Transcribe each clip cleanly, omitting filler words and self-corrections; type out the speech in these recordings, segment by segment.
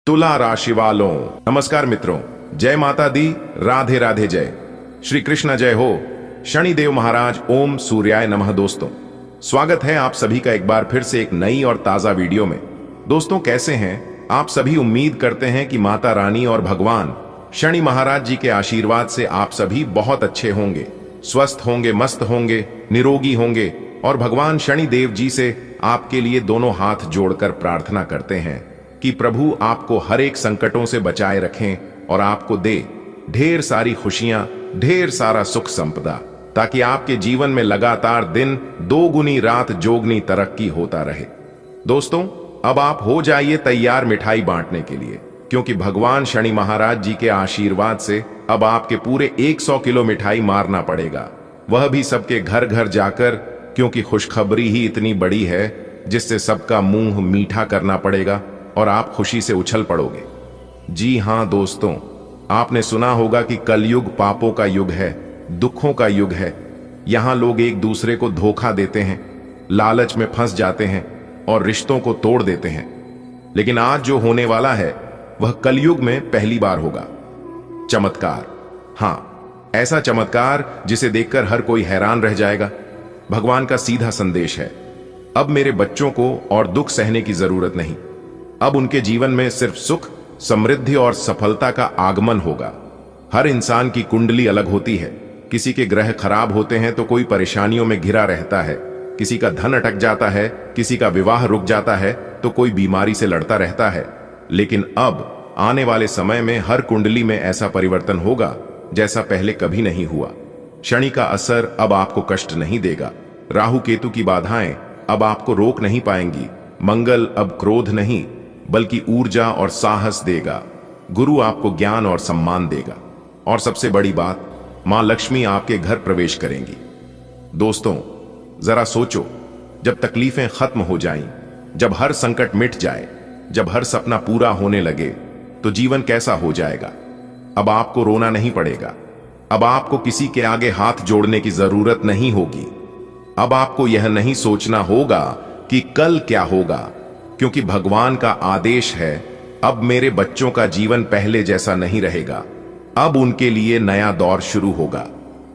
तुला राशि वालों, नमस्कार मित्रों। जय माता दी, राधे राधे, जय श्री कृष्ण, जय हो शनिदेव महाराज, ओम सूर्याय नमः। दोस्तों, स्वागत है आप सभी का एक बार फिर से एक नई और ताजा वीडियो में। दोस्तों, कैसे हैं आप सभी? उम्मीद करते हैं कि माता रानी और भगवान शनि महाराज जी के आशीर्वाद से आप सभी बहुत अच्छे होंगे, स्वस्थ होंगे, मस्त होंगे, निरोगी होंगे। और भगवान शनि देव जी से आपके लिए दोनों हाथ जोड़कर प्रार्थना करते हैं कि प्रभु आपको हर एक संकटों से बचाए रखें और आपको दे ढेर सारी खुशियां, ढेर सारा सुख संपदा, ताकि आपके जीवन में लगातार दिन दोगुनी रात जोगनी तरक्की होता रहे। दोस्तों, अब आप हो जाइए तैयार मिठाई बांटने के लिए, क्योंकि भगवान शनि महाराज जी के आशीर्वाद से अब आपके पूरे 100 किलो मिठाई मारना पड़ेगा, वह भी सबके घर घर जाकर, क्योंकि खुशखबरी ही इतनी बड़ी है जिससे सबका मुंह मीठा करना पड़ेगा और आप खुशी से उछल पड़ोगे। जी हां दोस्तों, आपने सुना होगा कि कलयुग पापों का युग है, दुखों का युग है। यहां लोग एक दूसरे को धोखा देते हैं, लालच में फंस जाते हैं और रिश्तों को तोड़ देते हैं। लेकिन आज जो होने वाला है वह कलयुग में पहली बार होगा। चमत्कार, हां, ऐसा चमत्कार जिसे देखकर हर कोई हैरान रह जाएगा। भगवान का सीधा संदेश है, अब मेरे बच्चों को और दुख सहने की जरूरत नहीं। अब उनके जीवन में सिर्फ सुख, समृद्धि और सफलता का आगमन होगा। हर इंसान की कुंडली अलग होती है। किसी के ग्रह खराब होते हैं तो कोई परेशानियों में घिरा रहता है, किसी का धन अटक जाता है, किसी का विवाह रुक जाता है तो कोई बीमारी से लड़ता रहता है। लेकिन अब आने वाले समय में हर कुंडली में ऐसा परिवर्तन होगा जैसा पहले कभी नहीं हुआ। शनि का असर अब आपको कष्ट नहीं देगा। राहु केतु की बाधाएं अब आपको रोक नहीं पाएंगी। मंगल अब क्रोध नहीं बल्कि ऊर्जा और साहस देगा। गुरु आपको ज्ञान और सम्मान देगा। और सबसे बड़ी बात, मां लक्ष्मी आपके घर प्रवेश करेंगी। दोस्तों, जरा सोचो, जब तकलीफें खत्म हो जाएं, जब हर संकट मिट जाए, जब हर सपना पूरा होने लगे, तो जीवन कैसा हो जाएगा। अब आपको रोना नहीं पड़ेगा। अब आपको किसी के आगे हाथ जोड़ने की जरूरत नहीं होगी। अब आपको यह नहीं सोचना होगा कि कल क्या होगा, क्योंकि भगवान का आदेश है, अब मेरे बच्चों का जीवन पहले जैसा नहीं रहेगा। अब उनके लिए नया दौर शुरू होगा।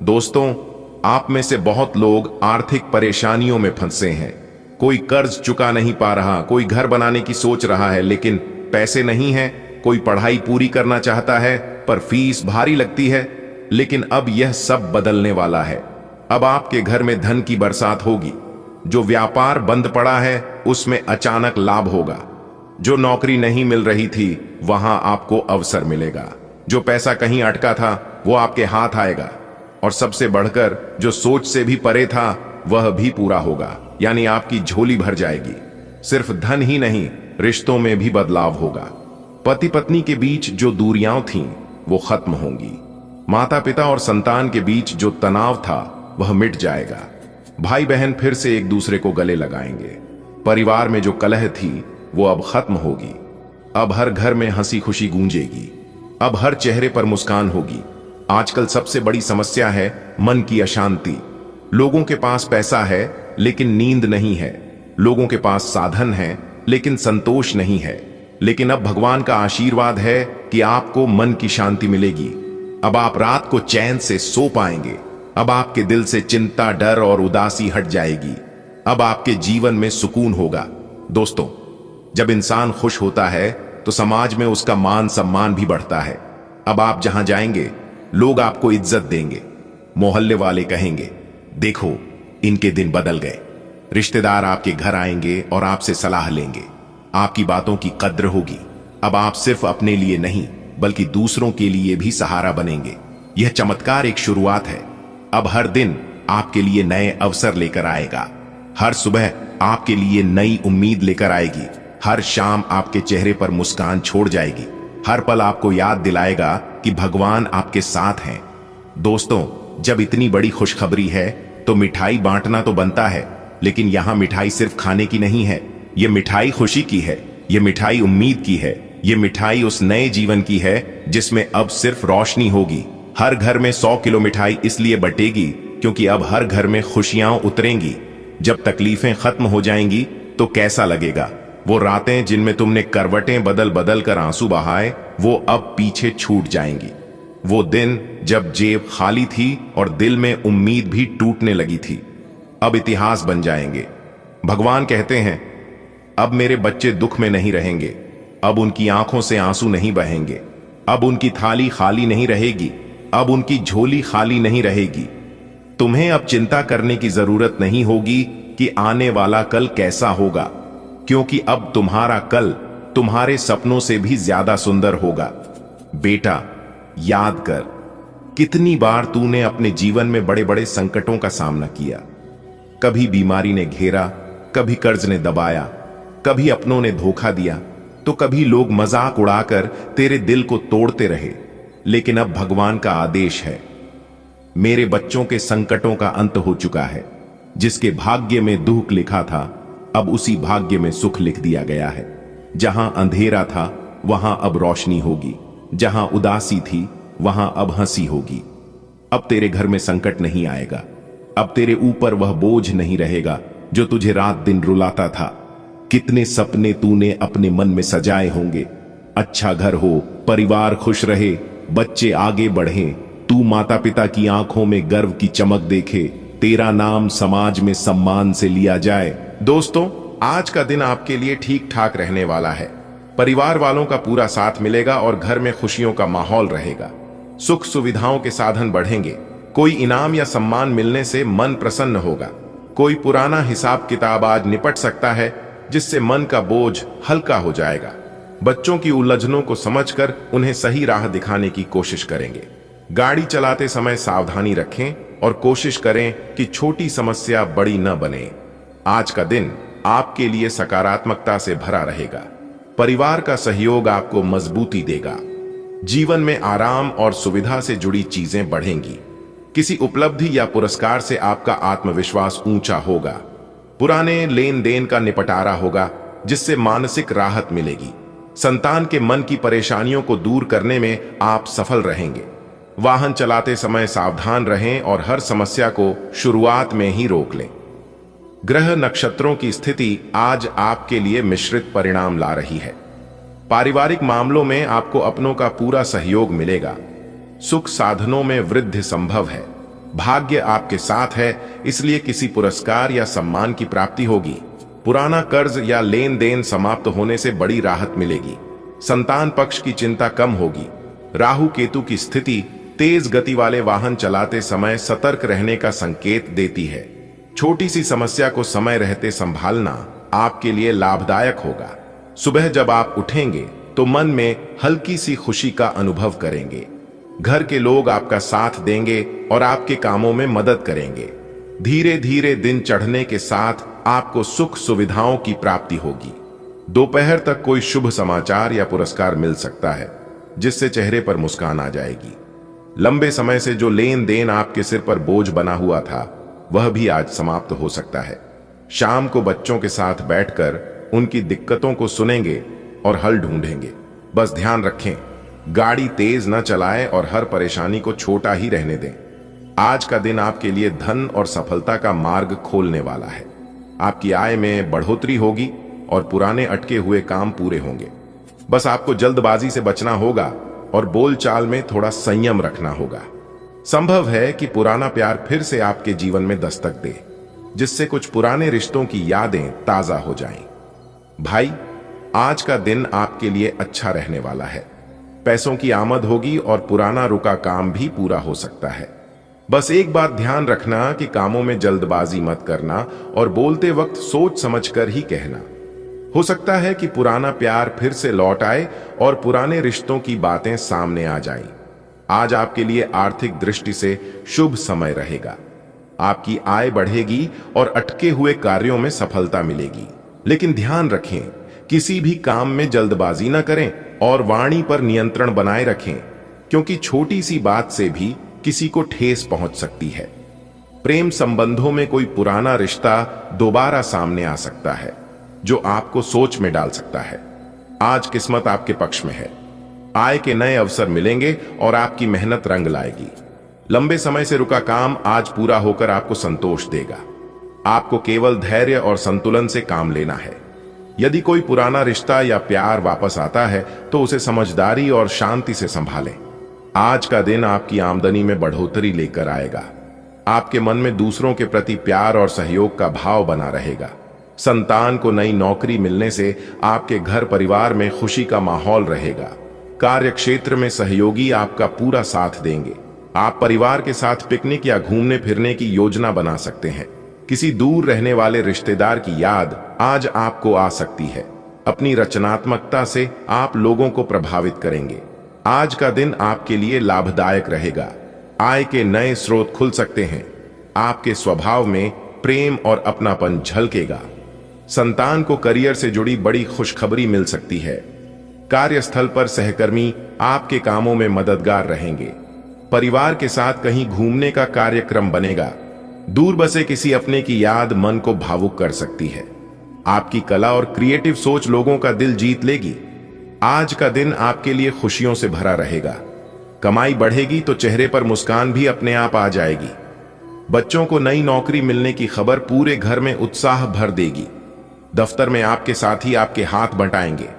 दोस्तों, आप में से बहुत लोग आर्थिक परेशानियों में फंसे हैं। कोई कर्ज चुका नहीं पा रहा, कोई घर बनाने की सोच रहा है लेकिन पैसे नहीं है, कोई पढ़ाई पूरी करना चाहता है पर फीस भारी लगती है। लेकिन अब यह सब बदलने वाला है। अब आपके घर में धन की बरसात होगी। जो व्यापार बंद पड़ा है उसमें अचानक लाभ होगा। जो नौकरी नहीं मिल रही थी वहां आपको अवसर मिलेगा। जो पैसा कहीं अटका था वो आपके हाथ आएगा। और सबसे बढ़कर जो सोच से भी परे था वह भी पूरा होगा, यानी आपकी झोली भर जाएगी। सिर्फ धन ही नहीं, रिश्तों में भी बदलाव होगा। पति पत्नी के बीच जो दूरियां थीं वो खत्म होंगी। माता पिता और संतान के बीच जो तनाव था वह मिट जाएगा। भाई बहन फिर से एक दूसरे को गले लगाएंगे। परिवार में जो कलह थी वो अब खत्म होगी। अब हर घर में हंसी खुशी गूंजेगी। अब हर चेहरे पर मुस्कान होगी। आजकल सबसे बड़ी समस्या है मन की अशांति। लोगों के पास पैसा है लेकिन नींद नहीं है। लोगों के पास साधन है लेकिन संतोष नहीं है। लेकिन अब भगवान का आशीर्वाद है कि आपको मन की शांति मिलेगी। अब आप रात को चैन से सो पाएंगे। अब आपके दिल से चिंता, डर और उदासी हट जाएगी। अब आपके जीवन में सुकून होगा। दोस्तों, जब इंसान खुश होता है तो समाज में उसका मान सम्मान भी बढ़ता है। अब आप जहां जाएंगे लोग आपको इज्जत देंगे। मोहल्ले वाले कहेंगे, देखो इनके दिन बदल गए। रिश्तेदार आपके घर आएंगे और आपसे सलाह लेंगे। आपकी बातों की कद्र होगी। अब आप सिर्फ अपने लिए नहीं बल्कि दूसरों के लिए भी सहारा बनेंगे। यह चमत्कार एक शुरुआत है। अब हर दिन आपके लिए नए अवसर लेकर आएगा। हर सुबह आपके लिए नई उम्मीद लेकर आएगी। हर शाम आपके चेहरे पर मुस्कान छोड़ जाएगी। हर पल आपको याद दिलाएगा कि भगवान आपके साथ हैं। दोस्तों, जब इतनी बड़ी खुशखबरी है तो मिठाई बांटना तो बनता है, लेकिन यहां मिठाई सिर्फ खाने की नहीं है। यह मिठाई खुशी की है, यह मिठाई उम्मीद की है, यह मिठाई उस नए जीवन की है जिसमें अब सिर्फ रोशनी होगी। हर घर में 100 किलो मिठाई इसलिए बटेगी क्योंकि अब हर घर में खुशियां उतरेंगी। जब तकलीफें खत्म हो जाएंगी तो कैसा लगेगा? वो रातें जिनमें तुमने करवटें बदल बदल कर आंसू बहाए, वो अब पीछे छूट जाएंगी। वो दिन जब जेब खाली थी और दिल में उम्मीद भी टूटने लगी थी, अब इतिहास बन जाएंगे। भगवान कहते हैं, अब मेरे बच्चे दुख में नहीं रहेंगे, अब उनकी आंखों से आंसू नहीं बहेंगे, अब उनकी थाली खाली नहीं रहेगी, अब उनकी झोली खाली नहीं रहेगी। तुम्हें अब चिंता करने की जरूरत नहीं होगी कि आने वाला कल कैसा होगा, क्योंकि अब तुम्हारा कल तुम्हारे सपनों से भी ज्यादा सुंदर होगा। बेटा, याद कर, कितनी बार तूने अपने जीवन में बड़े बड़े संकटों का सामना किया। कभी बीमारी ने घेरा, कभी कर्ज ने दबाया, कभी अपनों ने धोखा दिया, तो कभी लोग मजाक उड़ाकर तेरे दिल को तोड़ते रहे। लेकिन अब भगवान का आदेश है, मेरे बच्चों के संकटों का अंत हो चुका है। जिसके भाग्य में दुख लिखा था, अब उसी भाग्य में सुख लिख दिया गया है। जहां अंधेरा था वहां अब रोशनी होगी, जहां उदासी थी वहां अब हंसी होगी। अब तेरे घर में संकट नहीं आएगा, अब तेरे ऊपर वह बोझ नहीं रहेगा जो तुझे रात दिन रुलाता था। कितने सपने तूने अपने मन में सजाए होंगे, अच्छा घर हो, परिवार खुश रहे, बच्चे आगे बढ़े, तू माता पिता की आंखों में गर्व की चमक देखे, तेरा नाम समाज में सम्मान से लिया जाए। दोस्तों, आज का दिन आपके लिए ठीक ठाक रहने वाला है। परिवार वालों का पूरा साथ मिलेगा और घर में खुशियों का माहौल रहेगा। सुख सुविधाओं के साधन बढ़ेंगे। कोई इनाम या सम्मान मिलने से मन प्रसन्न होगा। कोई पुराना हिसाब किताब आज निपट सकता है, जिससे मन का बोझ हल्का हो जाएगा। बच्चों की उलझनों को समझकर उन्हें सही राह दिखाने की कोशिश करेंगे। गाड़ी चलाते समय सावधानी रखें और कोशिश करें कि छोटी समस्या बड़ी न बने। आज का दिन आपके लिए सकारात्मकता से भरा रहेगा। परिवार का सहयोग आपको मजबूती देगा। जीवन में आराम और सुविधा से जुड़ी चीजें बढ़ेंगी। किसी उपलब्धि या पुरस्कार से आपका आत्मविश्वास ऊंचा होगा। पुराने लेन देन का निपटारा होगा, जिससे मानसिक राहत मिलेगी। संतान के मन की परेशानियों को दूर करने में आप सफल रहेंगे। वाहन चलाते समय सावधान रहें और हर समस्या को शुरुआत में ही रोक लें। ग्रह नक्षत्रों की स्थिति आज आपके लिए मिश्रित परिणाम ला रही है। पारिवारिक मामलों में आपको अपनों का पूरा सहयोग मिलेगा। सुख साधनों में वृद्धि संभव है। भाग्य आपके साथ है, इसलिए किसी पुरस्कार या सम्मान की प्राप्ति होगी। पुराना कर्ज या लेन देन समाप्त होने से बड़ी राहत मिलेगी। संतान पक्ष की चिंता कम होगी। राहु केतु की स्थिति तेज गति वाले वाहन चलाते समय सतर्क रहने का संकेत देती है। छोटी सी समस्या को समय रहते संभालना आपके लिए लाभदायक होगा। सुबह जब आप उठेंगे तो मन में हल्की सी खुशी का अनुभव करेंगे। घर के लोग आपका साथ देंगे और आपके कामों में मदद करेंगे। धीरे धीरे दिन चढ़ने के साथ आपको सुख सुविधाओं की प्राप्ति होगी। दोपहर तक कोई शुभ समाचार या पुरस्कार मिल सकता है, जिससे चेहरे पर मुस्कान आ जाएगी। लंबे समय से जो लेन देन आपके सिर पर बोझ बना हुआ था, वह भी आज समाप्त हो सकता है। शाम को बच्चों के साथ बैठकर उनकी दिक्कतों को सुनेंगे और हल ढूंढेंगे। बस ध्यान रखें, गाड़ी तेज न चलाएं और हर परेशानी को छोटा ही रहने दें। आज का दिन आपके लिए धन और सफलता का मार्ग खोलने वाला है। आपकी आय में बढ़ोतरी होगी और पुराने अटके हुए काम पूरे होंगे। बस आपको जल्दबाजी से बचना होगा और बोलचाल में थोड़ा संयम रखना होगा। संभव है कि पुराना प्यार फिर से आपके जीवन में दस्तक दे, जिससे कुछ पुराने रिश्तों की यादें ताजा हो जाएं। भाई, आज का दिन आपके लिए अच्छा रहने वाला है। पैसों की आमद होगी और पुराना रुका काम भी पूरा हो सकता है। बस एक बात ध्यान रखना कि कामों में जल्दबाजी मत करना और बोलते वक्त सोच समझकर ही कहना। हो सकता है कि पुराना प्यार फिर से लौट आए और पुराने रिश्तों की बातें सामने आ जाएं। आज आपके लिए आर्थिक दृष्टि से शुभ समय रहेगा। आपकी आय बढ़ेगी और अटके हुए कार्यों में सफलता मिलेगी। लेकिन ध्यान रखें, किसी भी काम में जल्दबाजी न करें और वाणी पर नियंत्रण बनाए रखें, क्योंकि छोटी सी बात से भी किसी को ठेस पहुंच सकती है। प्रेम संबंधों में कोई पुराना रिश्ता दोबारा सामने आ सकता है, जो आपको सोच में डाल सकता है। आज किस्मत आपके पक्ष में है। आय के नए अवसर मिलेंगे और आपकी मेहनत रंग लाएगी। लंबे समय से रुका काम आज पूरा होकर आपको संतोष देगा। आपको केवल धैर्य और संतुलन से काम लेना है। यदि कोई पुराना रिश्ता या प्यार वापस आता है तो उसे समझदारी और शांति से संभालें। आज का दिन आपकी आमदनी में बढ़ोतरी लेकर आएगा। आपके मन में दूसरों के प्रति प्यार और सहयोग का भाव बना रहेगा। संतान को नई नौकरी मिलने से आपके घर परिवार में खुशी का माहौल रहेगा। कार्य क्षेत्र में सहयोगी आपका पूरा साथ देंगे। आप परिवार के साथ पिकनिक या घूमने फिरने की योजना बना सकते हैं। किसी दूर रहने वाले रिश्तेदार की याद आज आपको आ सकती है। अपनी रचनात्मकता से आप लोगों को प्रभावित करेंगे। आज का दिन आपके लिए लाभदायक रहेगा। आय के नए स्रोत खुल सकते हैं। आपके स्वभाव में प्रेम और अपनापन झलकेगा। संतान को करियर से जुड़ी बड़ी खुशखबरी मिल सकती है। कार्यस्थल पर सहकर्मी आपके कामों में मददगार रहेंगे। परिवार के साथ कहीं घूमने का कार्यक्रम बनेगा। दूर बसे किसी अपने की याद मन को भावुक कर सकती है। आपकी कला और क्रिएटिव सोच लोगों का दिल जीत लेगी। आज का दिन आपके लिए खुशियों से भरा रहेगा। कमाई बढ़ेगी तो चेहरे पर मुस्कान भी अपने आप आ जाएगी। बच्चों को नई नौकरी मिलने की खबर पूरे घर में उत्साह भर देगी। दफ्तर में आपके साथी आपके हाथ बंटाएंगे।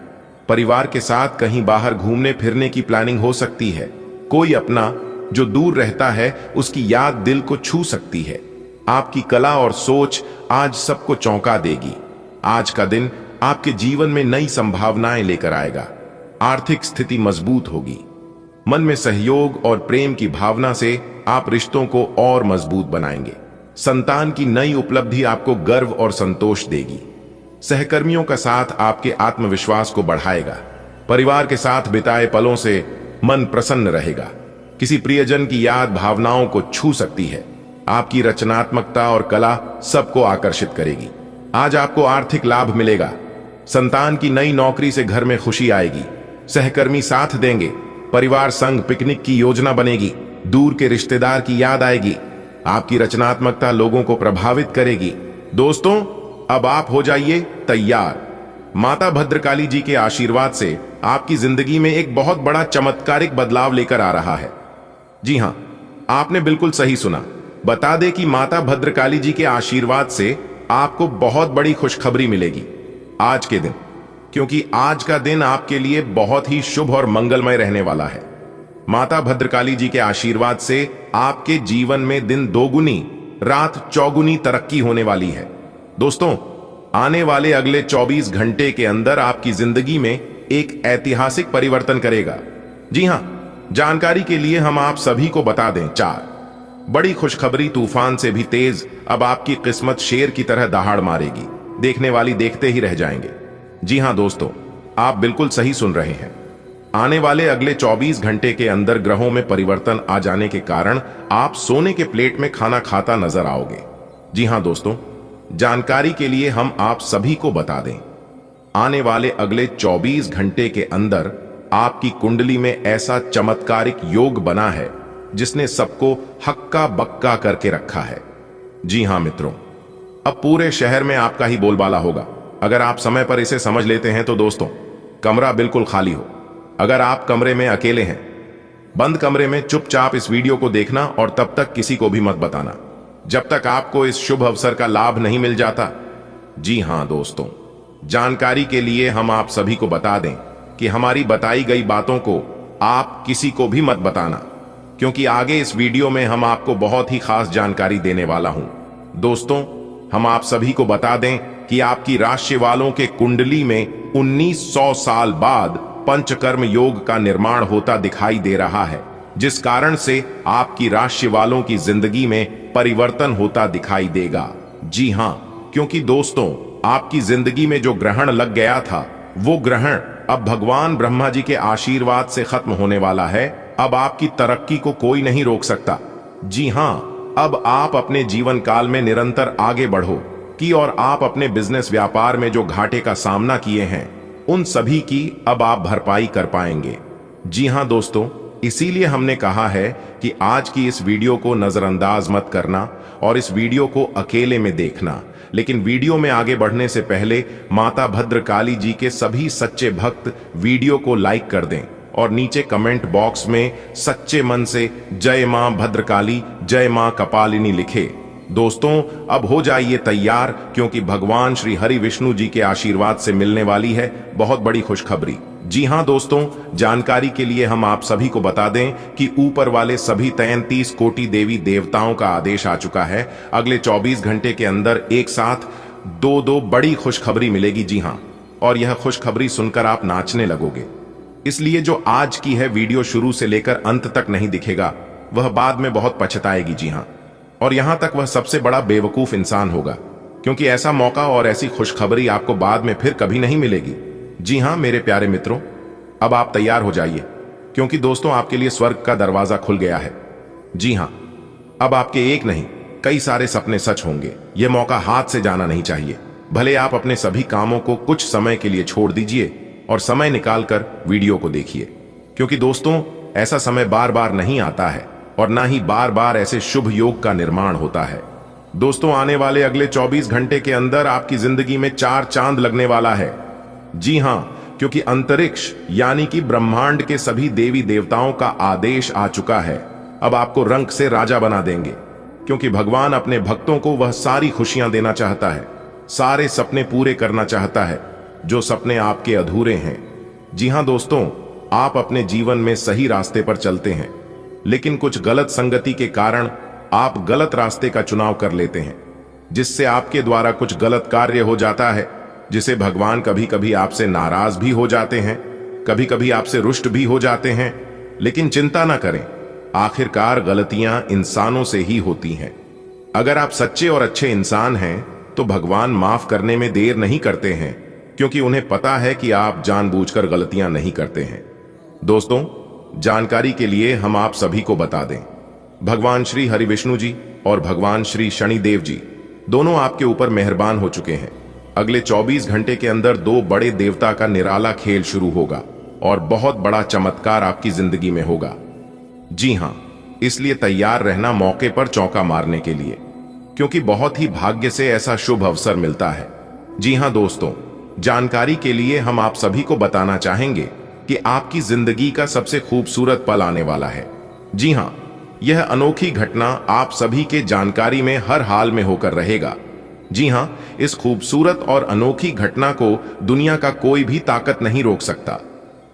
परिवार के साथ कहीं बाहर घूमने फिरने की प्लानिंग हो सकती है। कोई अपना जो दूर रहता है उसकी याद दिल को छू सकती है। आपकी कला और सोच आज सबको चौंका देगी। आज का दिन आपके जीवन में नई संभावनाएं लेकर आएगा। आर्थिक स्थिति मजबूत होगी। मन में सहयोग और प्रेम की भावना से आप रिश्तों को और मजबूत बनाएंगे। संतान की नई उपलब्धि आपको गर्व और संतोष देगी। सहकर्मियों का साथ आपके आत्मविश्वास को बढ़ाएगा। परिवार के साथ बिताए पलों से मन प्रसन्न रहेगा। किसी प्रियजन की याद भावनाओं को छू सकती है। आपकी रचनात्मकता और कला सबको आकर्षित करेगी। आज आपको आर्थिक लाभ मिलेगा। संतान की नई नौकरी से घर में खुशी आएगी। सहकर्मी साथ देंगे। परिवार संग पिकनिक की योजना बनेगी। दूर के रिश्तेदार की याद आएगी। आपकी रचनात्मकता लोगों को प्रभावित करेगी। दोस्तों, अब आप हो जाइए तैयार। माता भद्रकाली जी के आशीर्वाद से आपकी जिंदगी में एक बहुत बड़ा चमत्कारिक बदलाव लेकर आ रहा है। जी हां, आपने बिल्कुल सही सुना। बता दें कि माता भद्रकाली जी के आशीर्वाद से आपको बहुत बड़ी खुशखबरी मिलेगी आज के दिन, क्योंकि आज का दिन आपके लिए बहुत ही शुभ और मंगलमय रहने वाला है। माता भद्रकाली जी के आशीर्वाद से आपके जीवन में दिन दोगुनी रात चौगुनी तरक्की होने वाली है। दोस्तों, आने वाले अगले 24 घंटे के अंदर आपकी जिंदगी में एक ऐतिहासिक परिवर्तन करेगा। जी हां, जानकारी के लिए हम आप सभी को बता दें, 4 बड़ी खुशखबरी तूफान से भी तेज अब आपकी किस्मत शेर की तरह दहाड़ मारेगी। देखने वाली देखते ही रह जाएंगे। जी हां दोस्तों, आप बिल्कुल सही सुन रहे हैं। आने वाले अगले 24 घंटे के अंदर ग्रहों में परिवर्तन आ जाने के कारण आप सोने के प्लेट में खाना खाता नजर आओगे। जी हां दोस्तों, जानकारी के लिए हम आप सभी को बता दें, आने वाले अगले 24 घंटे के अंदर आपकी कुंडली में ऐसा चमत्कारिक योग बना है जिसने सबको हक्का बक्का करके रखा है। जी हां मित्रों, अब पूरे शहर में आपका ही बोलबाला होगा। अगर आप समय पर इसे समझ लेते हैं तो दोस्तों, कमरा बिल्कुल खाली हो। अगर आप कमरे में अकेले हैं, बंद कमरे में चुपचाप इस वीडियो को देखना और तब तक किसी को भी मत बताना जब तक आपको इस शुभ अवसर का लाभ नहीं मिल जाता। जी हां दोस्तों, जानकारी के लिए हम आप सभी को बता दें कि हमारी बताई गई बातों को आप किसी को भी मत बताना, क्योंकि आगे इस वीडियो में हम आपको बहुत ही खास जानकारी देने वाला हूं। दोस्तों, हम आप सभी को बता दें कि आपकी राशि वालों के कुंडली में 1900 साल बाद पंचकर्म योग का निर्माण होता दिखाई दे रहा है, जिस कारण से आपकी राशि वालों की जिंदगी में परिवर्तन होता दिखाई देगा। जी हां, क्योंकि दोस्तों, आपकी जिंदगी में जो ग्रहण लग गया था, वो ग्रहण अब भगवान ब्रह्मा जी के आशीर्वाद से खत्म होने वाला है। अब आपकी तरक्की को कोई नहीं रोक सकता। जी हां, अब आप अपने जीवन काल में निरंतर आगे बढ़ो कि और आप अपने बिजनेस व्यापार में जो घाटे का सामना किए हैं, उन सभी की अब आप भरपाई कर पाएंगे। जी हां दोस्तों, इसीलिए हमने कहा है कि आज की इस वीडियो को नजरअंदाज मत करना और इस वीडियो को अकेले में देखना। लेकिन वीडियो में आगे बढ़ने से पहले माता भद्रकाली जी के सभी सच्चे भक्त वीडियो को लाइक कर दें और नीचे कमेंट बॉक्स में सच्चे मन से जय मां भद्रकाली, जय मां कपालिनी लिखे। दोस्तों अब हो जाइए तैयार, क्योंकि भगवान श्री हरि विष्णु जी के आशीर्वाद से मिलने वाली है बहुत बड़ी खुशखबरी। जी हां दोस्तों, जानकारी के लिए हम आप सभी को बता दें कि ऊपर वाले सभी 33 कोटि देवी देवताओं का आदेश आ चुका है। अगले 24 घंटे के अंदर एक साथ दो बड़ी खुशखबरी मिलेगी। जी हां, और यह खुशखबरी सुनकर आप नाचने लगोगे। इसलिए जो आज की है वीडियो शुरू से लेकर अंत तक नहीं दिखेगा, वह बाद में बहुत पछताएगी। जी हां, और यहां तक वह सबसे बड़ा बेवकूफ इंसान होगा, क्योंकि ऐसा मौका और ऐसी खुशखबरी आपको बाद में फिर कभी नहीं मिलेगी। जी हां मेरे प्यारे मित्रों, अब आप तैयार हो जाइए, क्योंकि दोस्तों आपके लिए स्वर्ग का दरवाजा खुल गया है। जी हां, अब आपके एक नहीं कई सारे सपने सच होंगे। यह मौका हाथ से जाना नहीं चाहिए। भले आप अपने सभी कामों को कुछ समय के लिए छोड़ दीजिए और समय निकालकर वीडियो को देखिए, क्योंकि दोस्तों ऐसा समय बार बार नहीं आता है और ना ही बार बार ऐसे शुभ योग का निर्माण होता है। दोस्तों आने वाले अगले 24 घंटे के अंदर आपकी जिंदगी में 4 चांद लगने वाला है। जी हां, क्योंकि अंतरिक्ष यानी कि ब्रह्मांड के सभी देवी देवताओं का आदेश आ चुका है। अब आपको रंक से राजा बना देंगे, क्योंकि भगवान अपने भक्तों को वह सारी खुशियां देना चाहता है, सारे सपने पूरे करना चाहता है जो सपने आपके अधूरे हैं। जी हां दोस्तों, आप अपने जीवन में सही रास्ते पर चलते हैं, लेकिन कुछ गलत संगति के कारण आप गलत रास्ते का चुनाव कर लेते हैं, जिससे आपके द्वारा कुछ गलत कार्य हो जाता है, जिसे भगवान कभी कभी आपसे नाराज भी हो जाते हैं, कभी कभी आपसे रुष्ट भी हो जाते हैं। लेकिन चिंता ना करें, आखिरकार गलतियां इंसानों से ही होती हैं। अगर आप सच्चे और अच्छे इंसान हैं तो भगवान माफ करने में देर नहीं करते हैं, क्योंकि उन्हें पता है कि आप जानबूझकर गलतियां नहीं करते हैं। दोस्तों जानकारी के लिए हम आप सभी को बता दें, भगवान श्री हरि विष्णु जी और भगवान श्री शनिदेव जी दोनों आपके ऊपर मेहरबान हो चुके हैं। अगले 24 घंटे के अंदर 2 बड़े देवता का निराला खेल शुरू होगा और बहुत बड़ा चमत्कार आपकी जिंदगी में होगा। जी हां, इसलिए तैयार रहना मौके पर चौका मारने के लिए, क्योंकि बहुत ही भाग्य से ऐसा शुभ अवसर मिलता है। जी हां दोस्तों, जानकारी के लिए हम आप सभी को बताना चाहेंगे कि आपकी जिंदगी का सबसे खूबसूरत पल आने वाला है। जी हां, यह अनोखी घटना आप सभी के जानकारी में हर हाल में होकर रहेगा। जी हां, इस खूबसूरत और अनोखी घटना को दुनिया का कोई भी ताकत नहीं रोक सकता,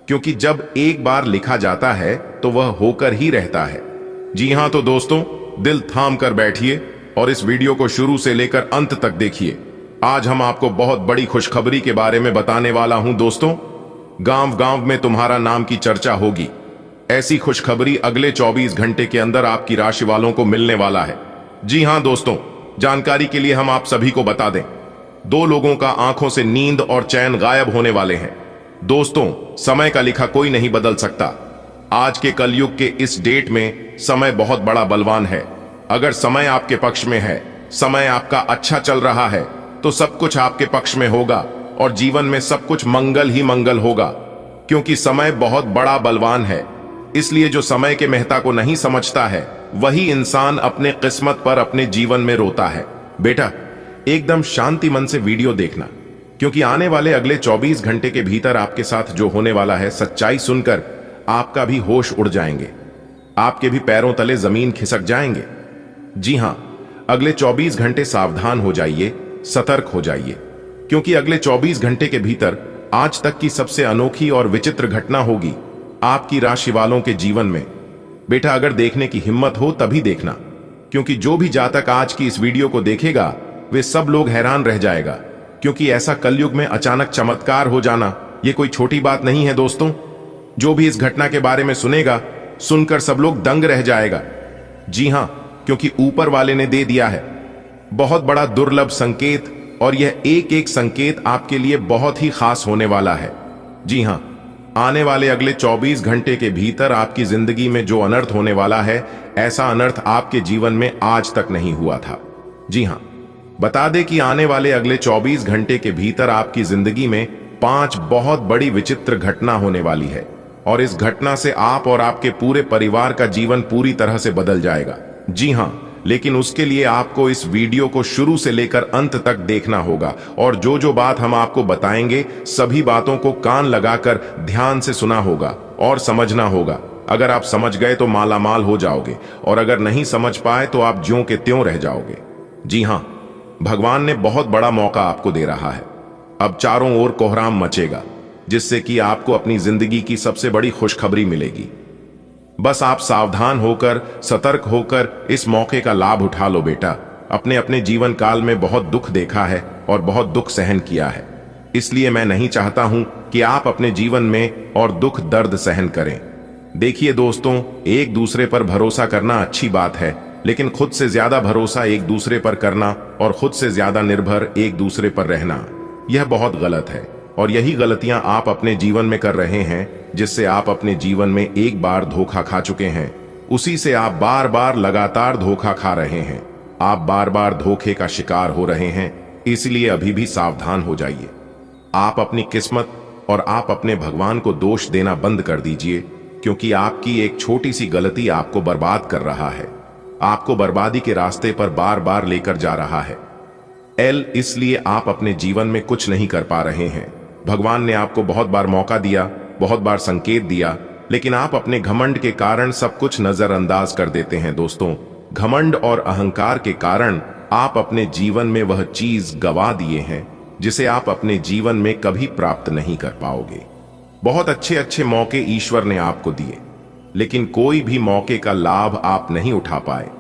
क्योंकि जब एक बार लिखा जाता है तो वह होकर ही रहता है। जी हां तो दोस्तों, दिल थाम कर बैठिए और इस वीडियो को शुरू से लेकर अंत तक देखिए। आज हम आपको बहुत बड़ी खुशखबरी के बारे में बताने वाला हूं। दोस्तों गांव गांव में तुम्हारा नाम की चर्चा होगी। ऐसी खुशखबरी अगले 24 घंटे के अंदर आपकी राशि वालों को मिलने वाला है। जी हां दोस्तों, जानकारी के लिए हम आप सभी को बता दें, 2 लोगों का आंखों से नींद और चैन गायब होने वाले हैं। दोस्तों समय का लिखा कोई नहीं बदल सकता। आज के कलयुग के इस डेट में समय बहुत बड़ा बलवान है। अगर समय आपके पक्ष में है, समय आपका अच्छा चल रहा है, तो सब कुछ आपके पक्ष में होगा और जीवन में सब कुछ मंगल ही मंगल होगा, क्योंकि समय बहुत बड़ा बलवान है। इसलिए जो समय के महत्ता को नहीं समझता है, वही इंसान अपने किस्मत पर अपने जीवन में रोता है। बेटा एकदम शांति मन से वीडियो देखना, क्योंकि आने वाले अगले 24 घंटे के भीतर आपके साथ जो होने वाला है, सच्चाई सुनकर आपका भी होश उड़ जाएंगे, आपके भी पैरों तले जमीन खिसक जाएंगे। जी हां, अगले 24 घंटे सावधान हो जाइए, सतर्क हो जाइए, क्योंकि अगले 24 घंटे के भीतर आज तक की सबसे अनोखी और विचित्र घटना होगी आपकी राशि वालों के जीवन में। बेटा अगर देखने की हिम्मत हो तभी देखना, क्योंकि जो भी जातक आज की इस वीडियो को देखेगा वे सब लोग हैरान रह जाएगा, क्योंकि ऐसा कलयुग में अचानक चमत्कार हो जाना ये कोई छोटी बात नहीं है। दोस्तों जो भी इस घटना के बारे में सुनेगा, सुनकर सब लोग दंग रह जाएगा। जी हां, क्योंकि ऊपर वाले ने दे दिया है बहुत बड़ा दुर्लभ संकेत, और यह एक एक संकेत आपके लिए बहुत ही खास होने वाला है। जी हां, आने वाले अगले 24 घंटे के भीतर आपकी जिंदगी में जो अनर्थ होने वाला है, ऐसा अनर्थ आपके जीवन में आज तक नहीं हुआ था। जी हां, बता दें कि आने वाले अगले 24 घंटे के भीतर आपकी जिंदगी में 5 बहुत बड़ी विचित्र घटना होने वाली है, और इस घटना से आप और आपके पूरे परिवार का जीवन पूरी तरह से बदल जाएगा। जी हां, लेकिन उसके लिए आपको इस वीडियो को शुरू से लेकर अंत तक देखना होगा, और जो जो बात हम आपको बताएंगे सभी बातों को कान लगाकर ध्यान से सुना होगा और समझना होगा। अगर आप समझ गए तो मालामाल हो जाओगे, और अगर नहीं समझ पाए तो आप ज्यों के त्यों रह जाओगे। जी हां, भगवान ने बहुत बड़ा मौका आपको दे रहा है। अब चारों ओर कोहराम मचेगा, जिससे कि आपको अपनी जिंदगी की सबसे बड़ी खुशखबरी मिलेगी। बस आप सावधान होकर, सतर्क होकर इस मौके का लाभ उठा लो बेटा। अपने अपने जीवन काल में बहुत दुख देखा है और बहुत दुख सहन किया है, इसलिए मैं नहीं चाहता हूं कि आप अपने जीवन में और दुख दर्द सहन करें। देखिए दोस्तों, एक दूसरे पर भरोसा करना अच्छी बात है, लेकिन खुद से ज्यादा भरोसा एक दूसरे पर करना और खुद से ज्यादा निर्भर एक दूसरे पर रहना, यह बहुत गलत है। और यही गलतियां आप अपने जीवन में कर रहे हैं, जिससे आप अपने जीवन में एक बार धोखा खा चुके हैं, उसी से आप बार बार लगातार धोखा खा रहे हैं। आप बार बार धोखे का शिकार हो रहे हैं, इसलिए अभी भी सावधान हो जाइए। आप अपनी किस्मत और आप अपने भगवान को दोष देना बंद कर दीजिए, क्योंकि आपकी एक छोटी सी गलती आपको बर्बाद कर रहा है, आपको बर्बादी के रास्ते पर बार बार लेकर जा रहा है। इसलिए आप अपने जीवन में कुछ नहीं कर पा रहे हैं। भगवान ने आपको बहुत बार मौका दिया, बहुत बार संकेत दिया, लेकिन आप अपने घमंड के कारण सब कुछ नजरअंदाज कर देते हैं। दोस्तों, घमंड और अहंकार के कारण आप अपने जीवन में वह चीज गवा दिए हैं जिसे आप अपने जीवन में कभी प्राप्त नहीं कर पाओगे। बहुत अच्छे अच्छे मौके ईश्वर ने आपको दिए, लेकिन कोई भी मौके का लाभ आप नहीं उठा पाए।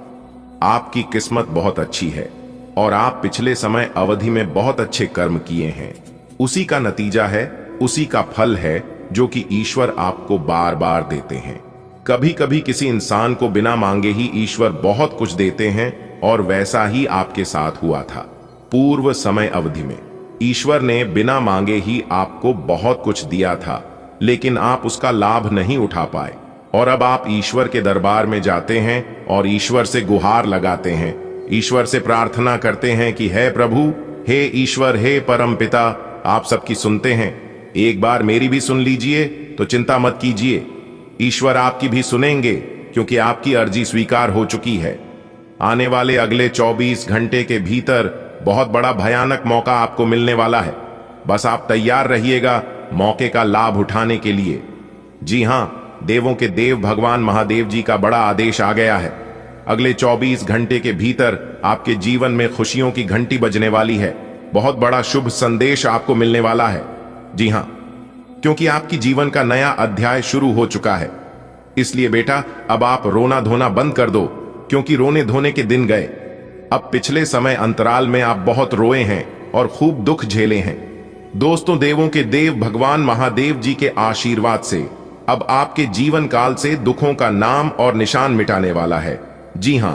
आपकी किस्मत बहुत अच्छी है और आप पिछले समय अवधि में बहुत अच्छे कर्म किए हैं। उसी का नतीजा है, उसी का फल है जो कि ईश्वर आपको बार बार देते हैं। कभी कभी किसी इंसान को बिना मांगे ही ईश्वर बहुत कुछ देते हैं, और वैसा ही आपके साथ हुआ था। पूर्व समय अवधि में ईश्वर ने बिना मांगे ही आपको बहुत कुछ दिया था, लेकिन आप उसका लाभ नहीं उठा पाए। और अब आप ईश्वर के दरबार में जाते हैं और ईश्वर से गुहार लगाते हैं, ईश्वर से प्रार्थना करते हैं कि हे प्रभु, हे ईश्वर, हे परम पिता, आप सबकी सुनते हैं, एक बार मेरी भी सुन लीजिए, तो चिंता मत कीजिए, ईश्वर आपकी भी सुनेंगे, क्योंकि आपकी अर्जी स्वीकार हो चुकी है। आने वाले अगले 24 घंटे के भीतर बहुत बड़ा भयानक मौका आपको मिलने वाला है। बस आप तैयार रहिएगा मौके का लाभ उठाने के लिए। जी हां, देवों के देव भगवान महादेव जी का बड़ा आदेश आ गया है। अगले 24 घंटे के भीतर आपके जीवन में खुशियों की घंटी बजने वाली है। बहुत बड़ा शुभ संदेश आपको मिलने वाला है। जी हां, क्योंकि आपकी जीवन का नया अध्याय शुरू हो चुका है। इसलिए बेटा, अब आप रोना धोना बंद कर दो, क्योंकि रोने धोने के दिन गए। अब पिछले समय अंतराल में आप बहुत रोए हैं और खूब दुख झेले हैं। दोस्तों, देवों के देव भगवान महादेव जी के आशीर्वाद से अब आपके जीवन काल से दुखों का नाम और निशान मिटाने वाला है। जी हां,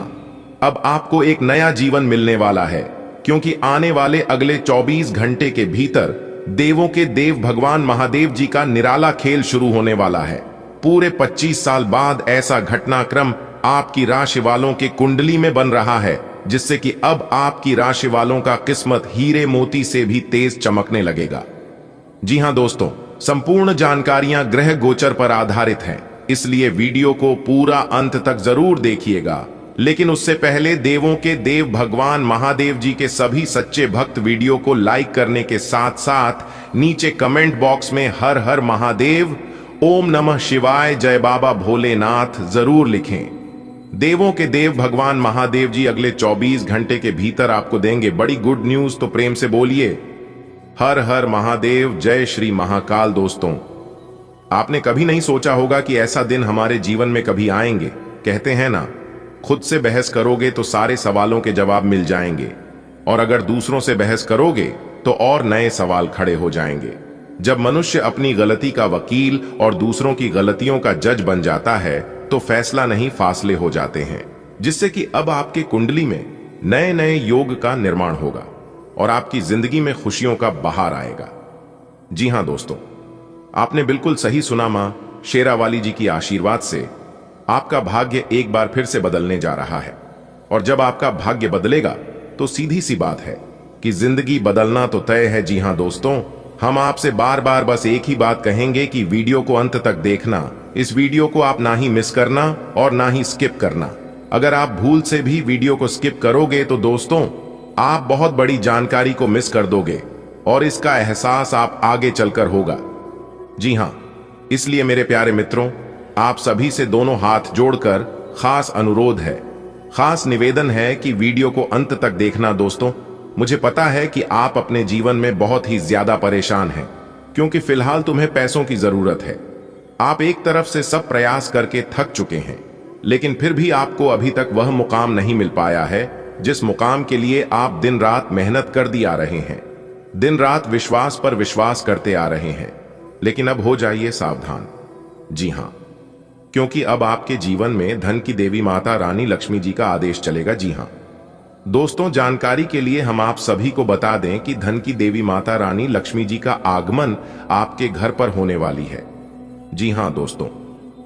अब आपको एक नया जीवन मिलने वाला है, क्योंकि आने वाले अगले 24 घंटे के भीतर देवों के देव भगवान महादेव जी का निराला खेल शुरू होने वाला है। पूरे 25 साल बाद ऐसा घटनाक्रम आपकी राशि वालों के कुंडली में बन रहा है, जिससे कि अब आपकी राशि वालों का किस्मत हीरे मोती से भी तेज चमकने लगेगा। जी हां दोस्तों, संपूर्ण जानकारियां ग्रह गोचर पर आधारित हैं, इसलिए वीडियो को पूरा अंत तक जरूर देखिएगा। लेकिन उससे पहले देवों के देव भगवान महादेव जी के सभी सच्चे भक्त वीडियो को लाइक करने के साथ साथ नीचे कमेंट बॉक्स में हर हर महादेव, ओम नमः शिवाय, जय बाबा भोलेनाथ जरूर लिखें। देवों के देव भगवान महादेव जी अगले 24 घंटे के भीतर आपको देंगे बड़ी गुड न्यूज, तो प्रेम से बोलिए हर हर महादेव, जय श्री महाकाल। दोस्तों, आपने कभी नहीं सोचा होगा कि ऐसा दिन हमारे जीवन में कभी आएंगे। कहते हैं ना, खुद से बहस करोगे तो सारे सवालों के जवाब मिल जाएंगे, और अगर दूसरों से बहस करोगे तो और नए सवाल खड़े हो जाएंगे। जब मनुष्य अपनी गलती का वकील और दूसरों की गलतियों का जज बन जाता है, तो फैसला नहीं फासले हो जाते हैं, जिससे कि अब आपके कुंडली में नए नए योग का निर्माण होगा और आपकी जिंदगी में खुशियों का बहार आएगा। जी हां दोस्तों, आपने बिल्कुल सही सुना। मां शेरावाली जी की आशीर्वाद से आपका भाग्य एक बार फिर से बदलने जा रहा है, और जब आपका भाग्य बदलेगा तो सीधी सी बात है कि जिंदगी बदलना तो तय है। जी हां दोस्तों, हम आपसे बार बार बस एक ही बात कहेंगे कि वीडियो को अंत तक देखना। इस वीडियो को आप ना ही मिस करना और ना ही स्किप करना। अगर आप भूल से भी वीडियो को स्किप करोगे तो दोस्तों, आप बहुत बड़ी जानकारी को मिस कर दोगे, और इसका एहसास आप आगे चलकर होगा। जी हां, इसलिए मेरे प्यारे मित्रों, आप सभी से दोनों हाथ जोड़कर खास अनुरोध है, खास निवेदन है कि वीडियो को अंत तक देखना दोस्तों। मुझे पता है कि आप अपने जीवन में बहुत ही ज्यादा परेशान हैं, क्योंकि फिलहाल तुम्हें पैसों की जरूरत है। आप एक तरफ से सब प्रयास करके थक चुके हैं, लेकिन फिर भी आपको अभी तक वह मुकाम नहीं मिल पाया है जिस मुकाम के लिए आप दिन रात मेहनत कर दी आ रहे हैं, दिन रात विश्वास पर विश्वास करते आ रहे हैं। लेकिन अब हो जाइए सावधान। जी हां, क्योंकि अब आपके जीवन में धन की देवी माता रानी लक्ष्मी जी का आदेश चलेगा। जी हां दोस्तों, जानकारी के लिए हम आप सभी को बता दें कि धन की देवी माता रानी लक्ष्मी जी का आगमन आपके घर पर होने वाली है। जी हां दोस्तों,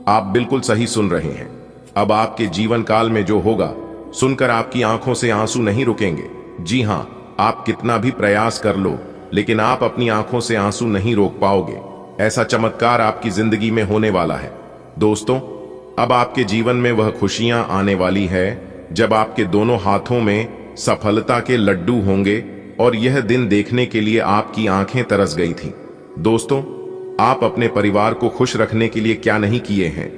आप बिल्कुल सही सुन रहे हैं। अब आपके जीवन काल में जो होगा, सुनकर आपकी आंखों से आंसू नहीं रुकेंगे। जी हां, आप कितना भी प्रयास कर लो, लेकिन आप अपनी आंखों से आंसू नहीं रोक पाओगे। ऐसा चमत्कार आपकी जिंदगी में होने वाला है दोस्तों। अब आपके जीवन में वह खुशियां आने वाली है जब आपके दोनों हाथों में सफलता के लड्डू होंगे, और यह दिन देखने के लिए आपकी आंखें तरस गई थीं। दोस्तों, आप अपने परिवार को खुश रखने के लिए क्या नहीं किए हैं,